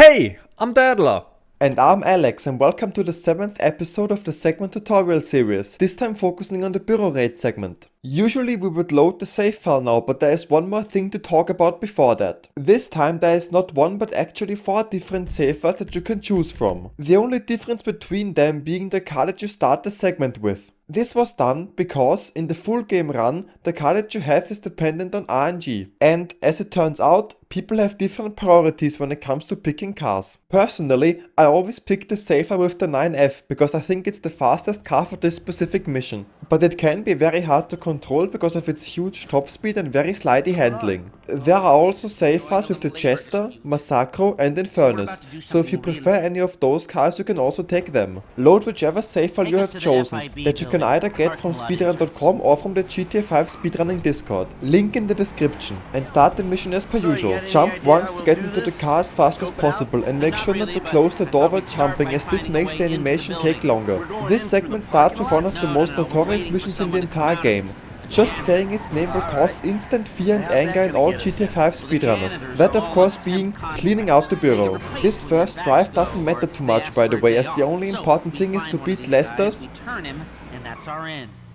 Hey, I'm Dadeler. And I'm Alex, and welcome to the 7th episode of the segment tutorial series, this time focusing on the bureau raid segment. Usually we would load the save file now, but there is one more thing to talk about before that. This time there is not one but actually 4 different save files that you can choose from. The only difference between them being the car that you start the segment with. This was done because in the full game run, the car that you have is dependent on RNG. And as it turns out, people have different priorities when it comes to picking cars. Personally, I always pick the save file with the 9F because I think it's the fastest car for this specific mission. But it can be very hard to control because of its huge top speed and very slidey handling. There are also save files with the Chester, Massacro and Infernus, so if you prefer any of those cars you can also take them. Load whichever save file you have chosen, that you can either get from speedrun.com or from the GTA 5 speedrunning Discord, link in the description, and start the mission as per usual. Jump once to get into the car as fast as possible and make sure not to close the door while jumping, as this makes the animation take longer. This segment starts with one of the most notorious missions in the entire game. Just saying its name will cause instant fear and anger in all GTA 5 speedrunners. That of course being cleaning out the bureau. This first drive doesn't matter too much, by the way, as the only important thing is to beat Lester's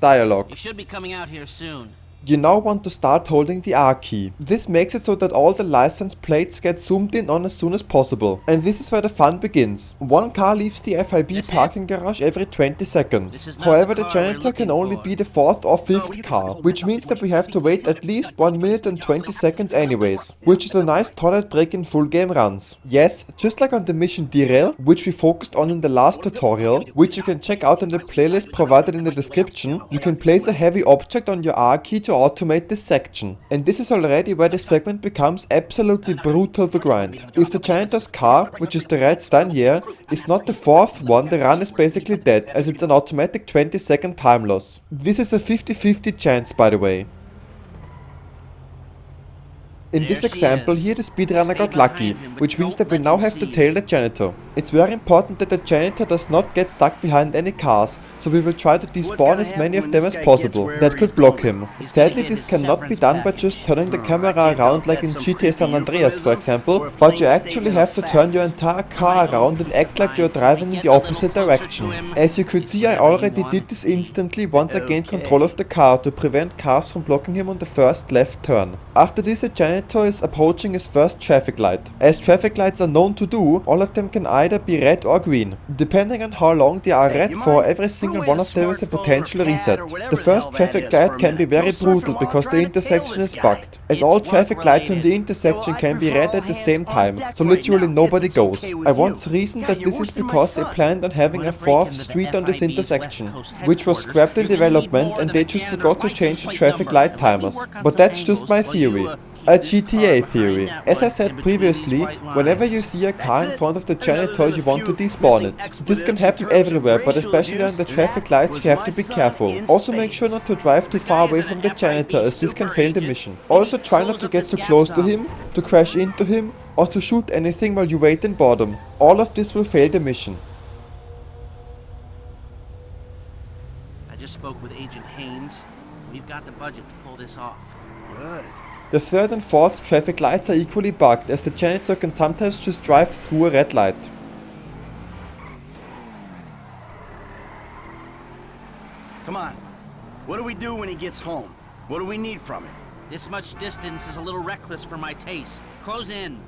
dialogue. You now want to start holding the R key. This makes it so that all the license plates get zoomed in on as soon as possible. And this is where the fun begins. One car leaves the FIB parking garage every 20 seconds. However, the Janitor can only be the 4th or 5th car, which means that we have to wait at least 1 minute and 20 seconds anyways, which is a nice toilet break in full game runs. Yes, just like on the mission Derail, which we focused on in the last tutorial, which you can check out in the playlist provided in the description, you can place a heavy object on your R key to automate this section. And this is already where the segment becomes absolutely brutal to grind. If the Janitor's car, which is the red Stanier, is not the 4th one, the run is basically dead, as it's an automatic 20-second time loss. This is a 50-50 chance, by the way. In this example here the speedrunner got lucky, which means that we now have to tail the Janitor. It's very important that the Janitor does not get stuck behind any cars, so we will try to despawn as many of them as possible that could block him. Sadly this cannot be done by just turning the camera around like in GTA San Andreas for example, but you actually have to turn your entire car around and act like you're driving in the opposite direction. As you could see, I already did this instantly once I gained control of the car to prevent cars from blocking him on the first left turn. After this the Janitor is approaching his first traffic light. As traffic lights are known to do, all of them can either be red or green. Depending on how long they are red for, every single one of them is a potential reset. The first traffic light can be very brutal because the intersection is bugged, as all traffic lights on the intersection can be red at the same time, so literally nobody goes. I once reasoned that this is because they planned on having a 4th street on this intersection, which was scrapped in development and they just forgot to change the traffic light timers. But that's just my theory. A GTA theory. As I said previously, whenever you see a car in front of the Janitor you want to despawn it. This can happen everywhere, but especially on the traffic lights you have to be careful. Also make sure not to drive too far away from the Janitor, as this can fail the mission. Also try not to get too close to him, to crash into him, or to shoot anything while you wait in boredom. All of this will fail the mission. I just spoke with Agent Haynes. We've got the budget to pull this off. Good. The 3rd and 4th traffic lights are equally bugged, as the Janitor can sometimes just drive through a red light. Come on. What do we do when he gets home? What do we need from him? This much distance is a little reckless for my taste. Close in.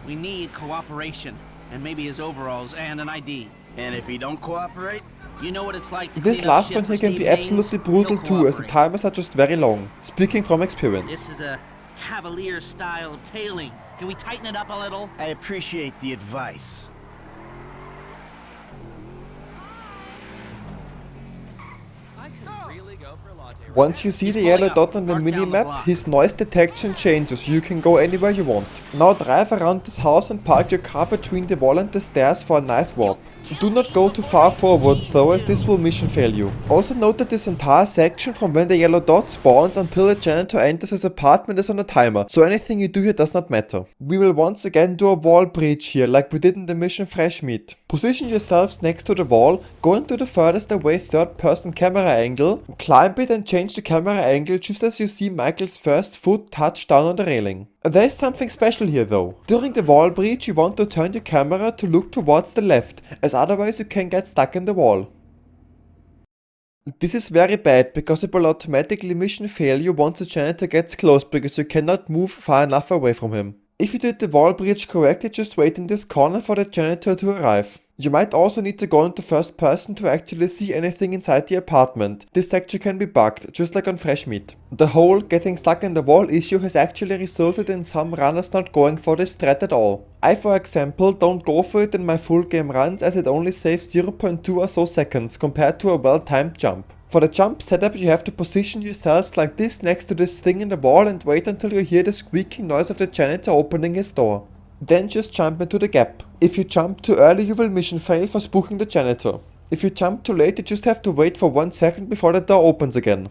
We need cooperation, and maybe his overalls and an ID. And if he don't cooperate? You know what it's like to This clean up last shit one for here can be Steve Haynes? absolutely brutal He'll too, as the cooperate. timers are just very long, speaking from experience. This is a cavalier style of tailing. Can we tighten it up a little? I appreciate the advice. Once you see the yellow dot on the minimap, his noise detection changes, you can go anywhere you want. Now drive around this house and park your car between the wall and the stairs for a nice walk. Do not go too far forwards though, as this will mission fail you. Also note that this entire section from when the yellow dot spawns until the Janitor enters his apartment is on a timer, so anything you do here does not matter. We will once again do a wall breach here, like we did in the mission Fresh Meat. Position yourselves next to the wall, go into the furthest away 3rd person camera angle, climb it and change the camera angle just as you see Michael's first foot touch down on the railing. There is something special here though. During the wall breach you want to turn your camera to look towards the left, as otherwise you can get stuck in the wall. This is very bad because it will automatically mission fail you once the janitor gets close because you cannot move far enough away from him. If you did the wall breach correctly, just wait in this corner for the janitor to arrive. You might also need to go into first person to actually see anything inside the apartment. This section can be bugged, just like on Fresh Meat. The whole getting stuck in the wall issue has actually resulted in some runners not going for this threat at all. I, for example, don't go for it in my full game runs as it only saves 0.2 or so seconds compared to a well-timed jump. For the jump setup you have to position yourselves like this next to this thing in the wall and wait until you hear the squeaking noise of the janitor opening his door. Then just jump into the gap. If you jump too early you will mission fail for spooking the janitor. If you jump too late you just have to wait for 1 second before the door opens again.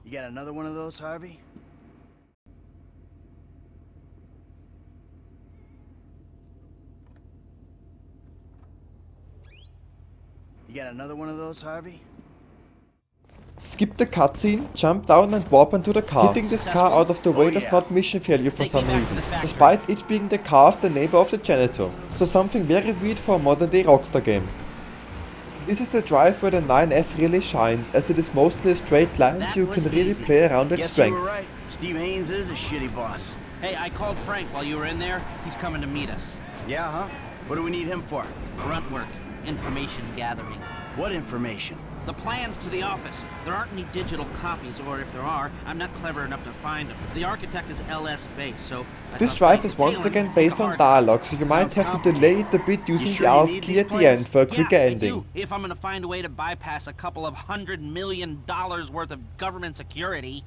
You got another one of those, Harvey? You got another one of those, Harvey? Skip the cutscene, jump down and warp into the car. Hitting this car out of the way does not mission fail you for some reason, despite it being the car of the neighbor of the janitor. So something very weird for a modern day Rockstar game. This is the drive where the 9F really shines, as it is mostly a straight line so you can really play around its strengths. Right. Steve Haynes is a shitty boss. Hey, I called Frank while you were in there. He's coming to meet us. Yeah, huh? What do we need him for? Grunt work. Information gathering. What information? The plans to the office. There aren't any digital copies, or if there are, I'm not clever enough to find them. The architect is LS based, so... This drive is once again based on dialogue, so you might have to delay it a bit using the alt key at the end for a quicker ending. If I'm gonna find a way to bypass a couple of $100 million worth of government security.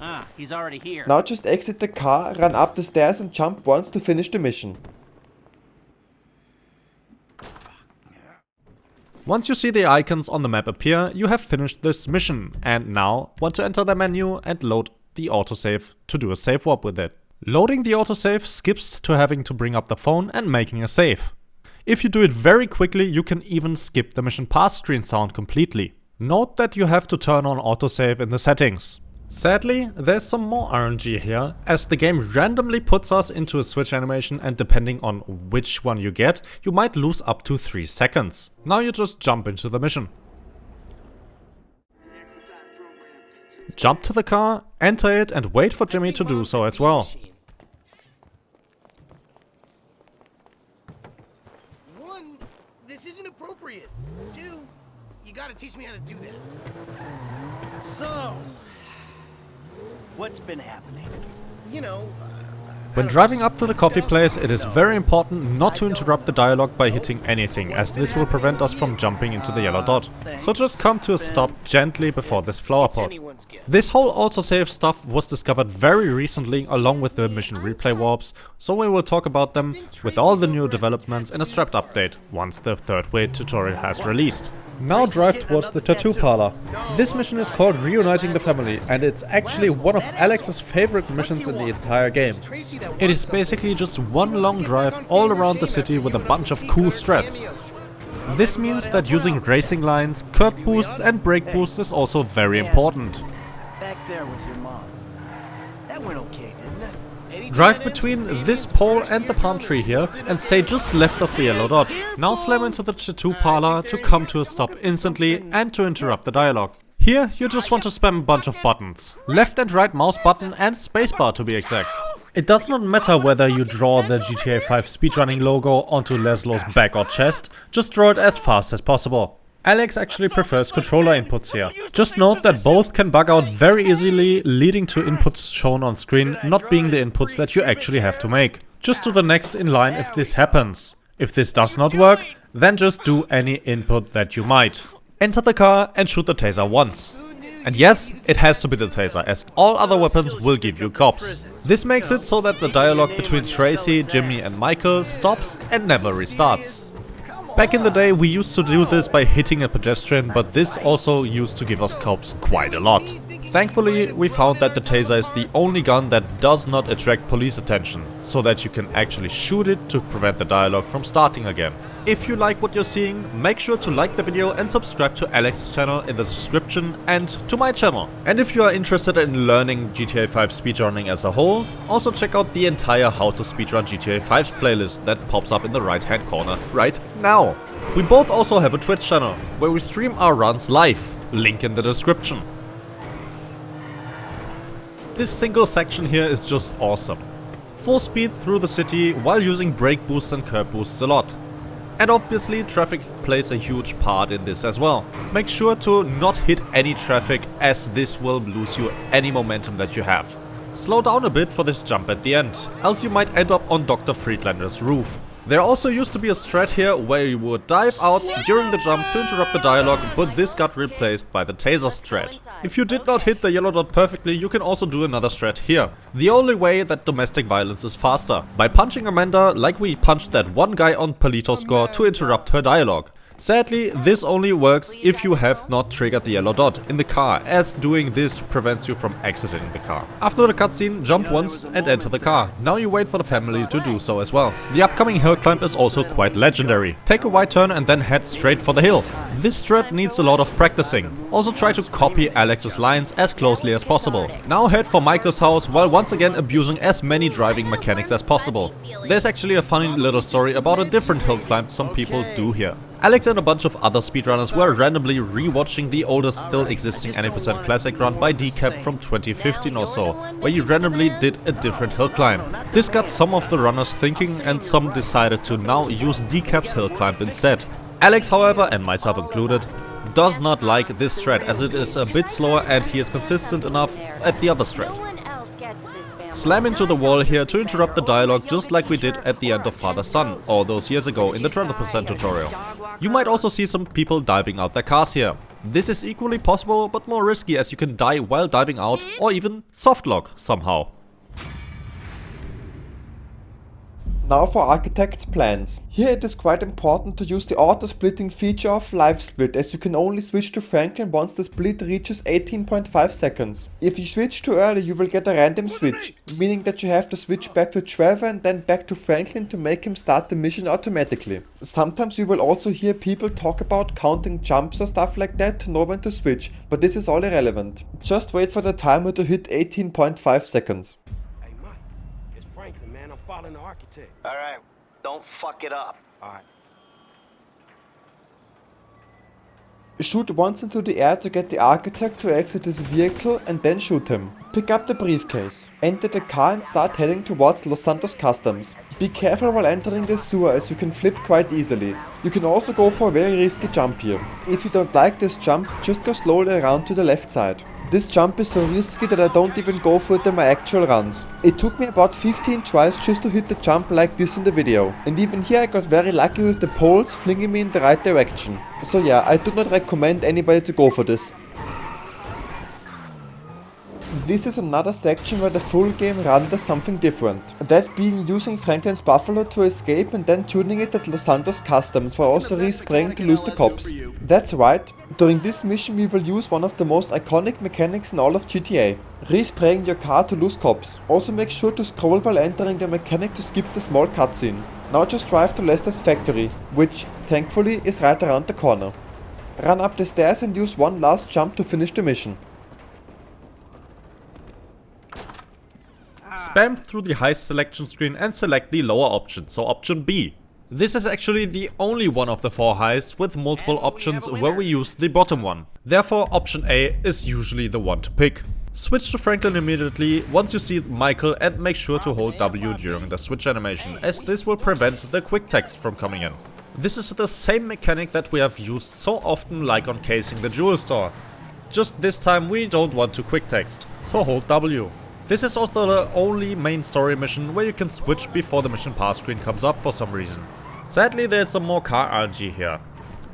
Ah, he's already here. Now just exit the car, run up the stairs and jump once to finish the mission. Once you see the icons on the map appear, you have finished this mission and now want to enter the menu and load the autosave to do a save warp with it. Loading the autosave skips to having to bring up the phone and making a save. If you do it very quickly, you can even skip the mission pass screen sound completely. Note that you have to turn on autosave in the settings. Sadly, there's some more RNG here, as the game randomly puts us into a switch animation and depending on which one you get, you might lose up to 3 seconds. Now you just jump into the mission. Jump to the car, enter it and wait for Jimmy to do so as well. 1, this isn't appropriate. 2, you gotta teach me how to do that. So, what's been happening? You know, When driving up to the coffee place, it is very important not to interrupt the dialogue by hitting anything, as this will prevent us from jumping into the yellow dot. So just come to a stop gently before this flower pot. anyone's guess. This whole autosave stuff was discovered very recently along with the mission replay warps, so we will talk about them with all the new developments in a strapped update once the third way tutorial has released. Now drive towards the tattoo parlor. This mission is called Reuniting the Family and it's actually one of Alex's favorite missions in the entire game. It is basically just one long drive all around the city with a bunch of cool strats. This means that using racing lines, curb boosts and brake boosts is also very important. Back there with your mom. That went okay, didn't it? Drive between this pole and the palm tree here and stay just left of the yellow dot. Now slam into the tattoo parlor to come to a stop instantly and to interrupt the dialogue. Here you just want to spam a bunch of buttons. Left and right mouse button and spacebar to be exact. It does not matter whether you draw the GTA 5 speedrunning logo onto Leslow's back or chest, just draw it as fast as possible. Alex actually prefers controller inputs here. Just note that both can bug out very easily, leading to inputs shown on screen not being the inputs that you actually have to make. Just do the next in line if this happens. If this does not work, then just do any input that you might. Enter the car and shoot the taser once. And yes, it has to be the taser, as all other weapons will give you cops. This makes it so that the dialogue between Tracy, Jimmy and Michael stops and never restarts. Back in the day we used to do this by hitting a pedestrian, but this also used to give us cops quite a lot. Thankfully, we found that the taser is the only gun that does not attract police attention, so that you can actually shoot it to prevent the dialogue from starting again. If you like what you're seeing, make sure to like the video and subscribe to Alex's channel in the description and to my channel. And if you are interested in learning GTA 5 speedrunning as a whole, also check out the entire How to Speedrun GTA 5's playlist that pops up in the right hand corner right now. We both also have a Twitch channel, where we stream our runs live, link in the description. This single section here is just awesome. Full speed through the city while using brake boosts and curb boosts a lot. And obviously traffic plays a huge part in this as well. Make sure to not hit any traffic, as this will lose you any momentum that you have. Slow down a bit for this jump at the end, else you might end up on Dr. Friedlander's roof. There also used to be a strat here where you would dive out during the jump to interrupt the dialogue, but this got replaced by the taser strat. If you did not hit the yellow dot perfectly, you can also do another strat here. The only way that domestic violence is faster, by punching Amanda like we punched that one guy on Palito's score to interrupt her dialogue. Sadly, this only works if you have not triggered the yellow dot in the car, as doing this prevents you from exiting the car. After the cutscene, jump once and enter the car. Now you wait for the family to do so as well. The upcoming hill climb is also quite legendary. Take a wide turn and then head straight for the hill. This strat needs a lot of practicing. Also try to copy Alex's lines as closely as possible. Now head for Michael's house while once again abusing as many driving mechanics as possible. There's actually a funny little story about a different hill climb some people do here. Alex and a bunch of other speedrunners were randomly rewatching the oldest still existing Any% classic run by Decap from 2015 or so, where he randomly did a different hill climb. This got some of the runners thinking, and some decided to now use Decap's hill climb instead. Alex, however, and myself included, does not like this strat, as it is a bit slower and he is consistent enough at the other strat. Slam into the wall here to interrupt the dialogue, just like we did at the end of Father-Son all those years ago in the 20% tutorial. You might also see some people diving out their cars here. This is equally possible but more risky, as you can die while diving out or even softlock somehow. Now for Architect's plans. Here it is quite important to use the auto-splitting feature of Live Split, as you can only switch to Franklin once the split reaches 18.5 seconds. If you switch too early, you will get a random switch, meaning that you have to switch back to Trevor and then back to Franklin to make him start the mission automatically. Sometimes you will also hear people talk about counting jumps or stuff like that to know when to switch, but this is all irrelevant. Just wait for the timer to hit 18.5 seconds. Man, I'm following the architect. All right, don't fuck it up. All right. Shoot once into the air to get the architect to exit his vehicle and then shoot him. Pick up the briefcase. Enter the car and start heading towards Los Santos Customs. Be careful while entering the sewer, as you can flip quite easily. You can also go for a very risky jump here. If you don't like this jump, just go slowly around to the left side. This jump is so risky that I don't even go for it in my actual runs. It took me about 15 tries just to hit the jump like this in the video. And even here I got very lucky with the poles flinging me in the right direction. So yeah, I do not recommend anybody to go for this. This is another section where the full game run does something different. That being using Franklin's Buffalo to escape and then tuning it at Los Santos Customs while also respraying to lose the cops. That's right, during this mission we will use one of the most iconic mechanics in all of GTA. Respraying your car to lose cops. Also make sure to scroll while entering the mechanic to skip the small cutscene. Now just drive to Lester's factory, which, thankfully, is right around the corner. Run up the stairs and use one last jump to finish the mission. Spam through the heist selection screen and select the lower option, so option B. This is actually the only one of the 4 heists with multiple options where we use the bottom one. Therefore option A is usually the one to pick. Switch to Franklin immediately once you see Michael and make sure to hold W during the switch animation, as this will prevent the quick text from coming in. This is the same mechanic that we have used so often, like on casing the jewel store. Just this time we don't want to quick text, so hold W. This is also the only main story mission where you can switch before the mission pass screen comes up for some reason. Sadly, there's some more car RNG here.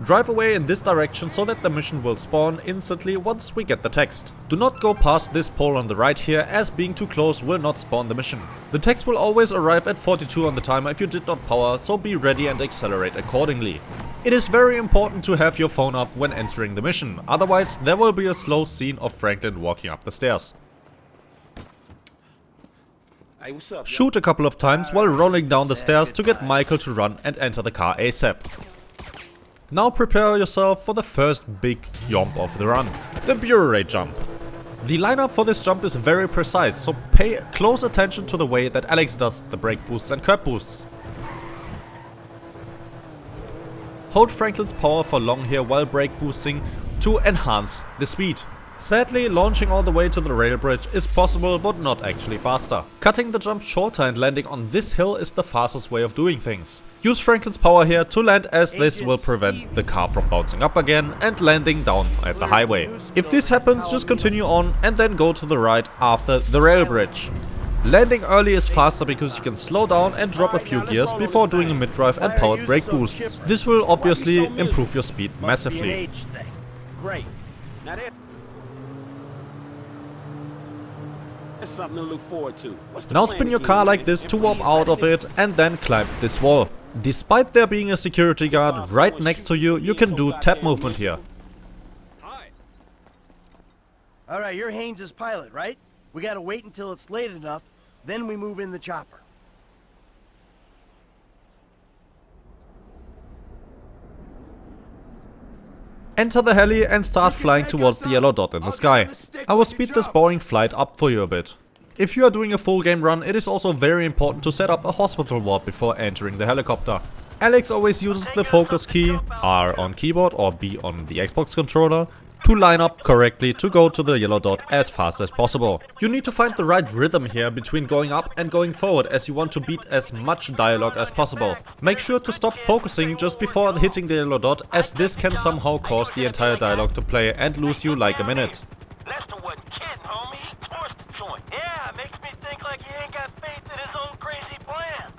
Drive away in this direction so that the mission will spawn instantly once we get the text. Do not go past this pole on the right here, as being too close will not spawn the mission. The text will always arrive at 42 on the timer if you did not power, so be ready and accelerate accordingly. It is very important to have your phone up when entering the mission, otherwise there will be a slow scene of Franklin walking up the stairs. Hey, what's up? Shoot a couple of times while rolling down the stairs to get Michael to run and enter the car ASAP. Now prepare yourself for the first big jump of the run, the Bureau Rate jump. The lineup for this jump is very precise, so pay close attention to the way that Alex does the brake boosts and curb boosts. Hold Franklin's power for long here while brake boosting to enhance the speed. Sadly, launching all the way to the rail bridge is possible, but not actually faster. Cutting the jump shorter and landing on this hill is the fastest way of doing things. Use Franklin's power here to land, as this will prevent the car from bouncing up again and landing down at the highway. If this happens, just continue on and then go to the right after the rail bridge. Landing early is faster because you can slow down and drop a few gears before doing a mid-drive and powered brake boosts. This will obviously improve your speed massively. Great. That's something to look forward to. Now spin your car like this to warp out of it and then climb this wall. Despite there being a security guard right next to you, you can do tap movement here. Alright, you're Haynes' pilot, right? We gotta wait until it's late enough, then we move in the chopper. Enter the heli and start flying towards the yellow dot in the sky. I will speed this boring flight up for you a bit. If you are doing a full game run, it is also very important to set up a hospital ward before entering the helicopter. Alex always uses the focus key, R on keyboard or B on the Xbox controller, to line up correctly to go to the yellow dot as fast as possible. You need to find the right rhythm here between going up and going forward, as you want to beat as much dialogue as possible. Make sure to stop focusing just before hitting the yellow dot, as this can somehow cause the entire dialogue to play and lose you like a minute. Lester wasn't kidding, homie. He torched the joint. Yeah, makes me think like he ain't got faith in his own crazy plan.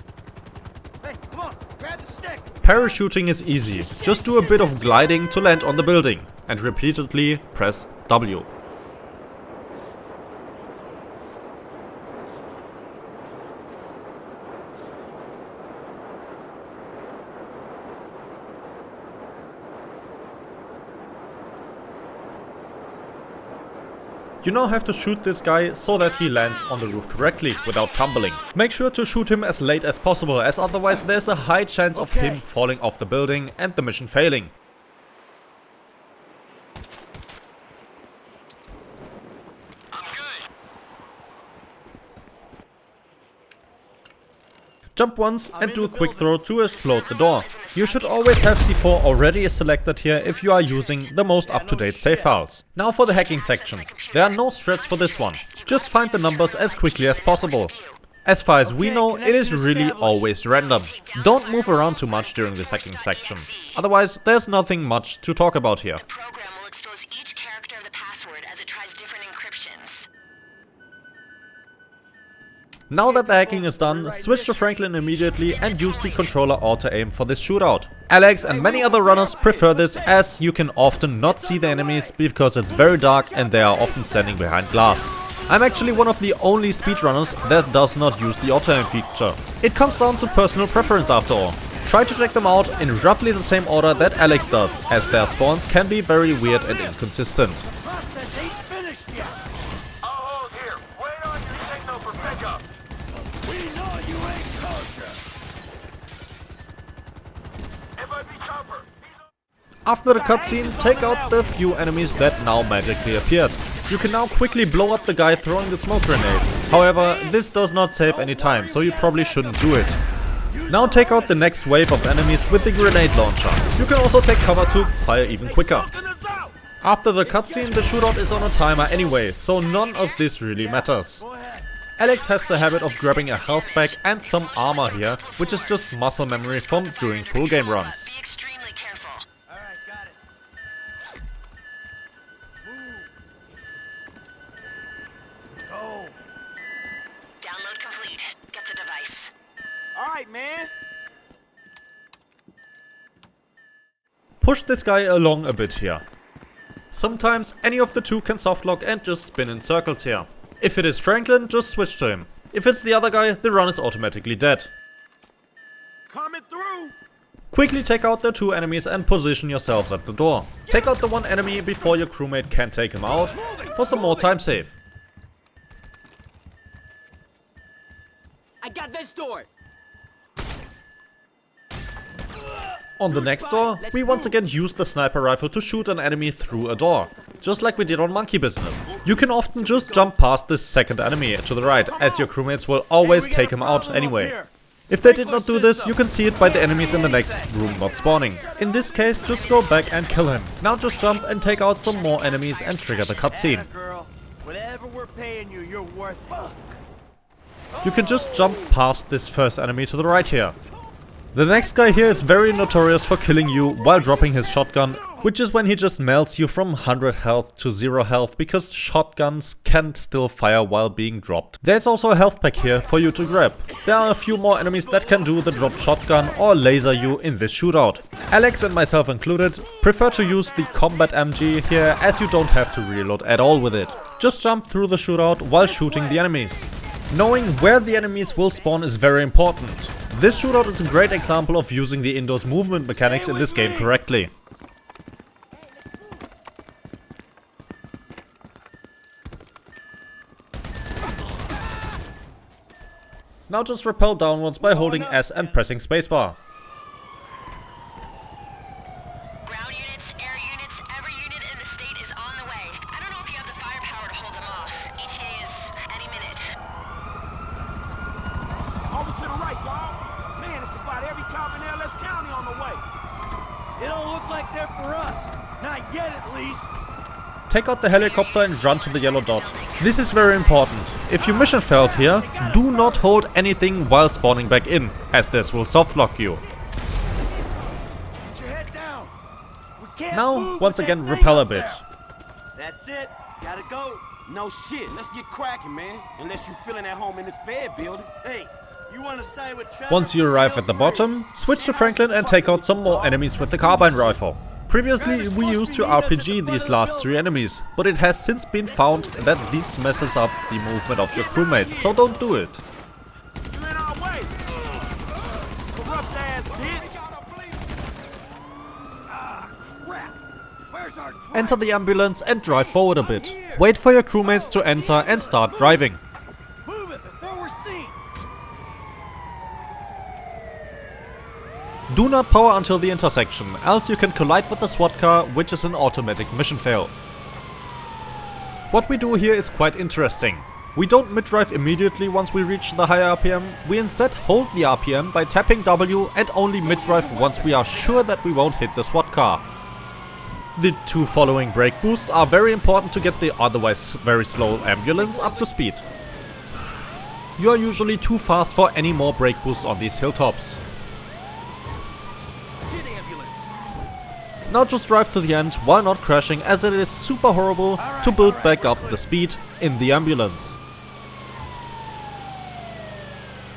Hey, come on, grab the stick! Parachuting is easy. Just do a bit of gliding to land on the building and repeatedly press W. You now have to shoot this guy so that he lands on the roof correctly without tumbling. Make sure to shoot him as late as possible, as otherwise there's a high chance of him falling off the building and the mission failing. Jump once and do a quick throw to explode the door. You should always have C4 already selected here if you are using the most up-to-date save files. Now for the hacking section. There are no strats for this one. Just find the numbers as quickly as possible. As far as we know, it is really always random. Don't move around too much during this hacking section. Otherwise, there's nothing much to talk about here. The program will expose each character of the password as it tries different encryptions. Now that the hacking is done, switch to Franklin immediately and use the controller auto-aim for this shootout. Alex and many other runners prefer this, as you can often not see the enemies because it's very dark and they are often standing behind glass. I'm actually one of the only speedrunners that does not use the auto-aim feature. It comes down to personal preference after all. Try to check them out in roughly the same order that Alex does, as their spawns can be very weird and inconsistent. Process ain't finished yet! I'll hold here. Wait on your signal for pickup. We know you ain't kosher! FIB chopper. After the cutscene, take out the few enemies that now magically appeared. You can now quickly blow up the guy throwing the smoke grenades. However, this does not save any time, so you probably shouldn't do it. Now take out the next wave of enemies with the grenade launcher. You can also take cover to fire even quicker. After the cutscene, the shootout is on a timer anyway, so none of this really matters. Alex has the habit of grabbing a health pack and some armor here, which is just muscle memory from during full game runs. Be extremely careful. Alright, got it. Move. Go. Download complete. Get the device. All right, man. push this guy along a bit here. Sometimes any of the two can softlock and just spin in circles here. If it is Franklin, just switch to him. If it's the other guy, the run is automatically dead. Coming through. Quickly take out the two enemies and position yourselves at the door. Take out the one enemy before your crewmate can take him out for some more time save. I got this door. On the next door, we once again use the sniper rifle to shoot an enemy through a door, just like we did on Monkey Business. You can often just jump past this second enemy to the right, as your crewmates will always take him out anyway. If they did not do this, you can see it by the enemies in the next room not spawning. In this case, just go back and kill him. Now just jump and take out some more enemies and trigger the cutscene. Whatever we're paying you, you're worth it. You can just jump past this first enemy to the right here. The next guy here is very notorious for killing you while dropping his shotgun, which is when he just melts you from 100 health to 0 health, because shotguns can still fire while being dropped. There's also a health pack here for you to grab. There are a few more enemies that can do the dropped shotgun or laser you in this shootout. Alex and myself included prefer to use the combat MG here, as you don't have to reload at all with it. Just jump through the shootout while shooting the enemies. Knowing where the enemies will spawn is very important. This shootout is a great example of using the indoors movement mechanics in this game correctly. Now just rappel downwards by holding S and pressing spacebar. Ground units, air units, every unit in the state is on the way. I don't know if you have the firepower to hold them off. ETA is any minute. Over to the right, dog. Man, it's about every cop in LS County on the way. It don't look like they're for us. Not yet, at least. Take out the helicopter and run to the yellow dot. This is very important. If you mission failed here, do not hold anything while spawning back in, as this will softlock you. Get your head down. We can't Now, move once with again, that thing rappel a up bit. there. That's it. Gotta go. No shit, let's get cracking, man. Unless you feeling at home in this Fed building. Hey, you wanna side with Trevor? Once you arrive at the bottom, switch to Franklin and take out some more enemies with the carbine rifle. Previously, we used to RPG these last 3 enemies, but it has since been found that this messes up the movement of your crewmates, so don't do it. You're in our way. Corrupt ass bitch. Ah, crap. Where's our Enter the ambulance and drive forward a bit. Wait for your crewmates to enter and start driving. Move it before we're seen. Do not power until the intersection, else you can collide with the SWAT car, which is an automatic mission fail. What we do here is quite interesting. We don't mid-drive immediately once we reach the higher RPM, we instead hold the RPM by tapping W and only mid-drive once we are sure that we won't hit the SWAT car. The 2 following brake boosts are very important to get the otherwise very slow ambulance up to speed. You are usually too fast for any more brake boosts on these hilltops. Now just drive to the end while not crashing, as it is super horrible to build back up the speed in the ambulance.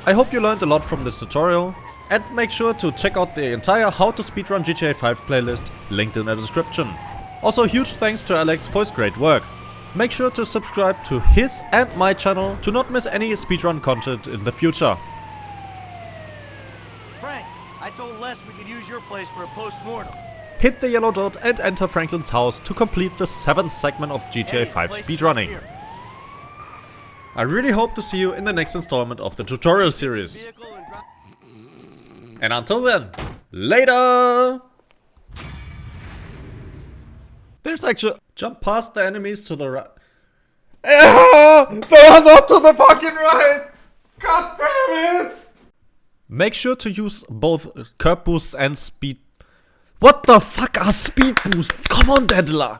I hope you learned a lot from this tutorial, and make sure to check out the entire How to Speedrun GTA 5 playlist linked in the description. Also huge thanks to Alex for his great work. Make sure to subscribe to his and my channel to not miss any speedrun content in the future. Frank, I told Les we could use your place for a post-mortem. Hit the yellow dot and enter Franklin's house to complete the 7th segment of GTA 5 speedrunning. I really hope to see you in the next installment of the tutorial series. And until then, later! There's actually... Jump past the enemies to the right. They are not to the fucking right! God damn it! Make sure to use both curb boosts and speed... What the fuck are speed boosts? Come on, Dadeler!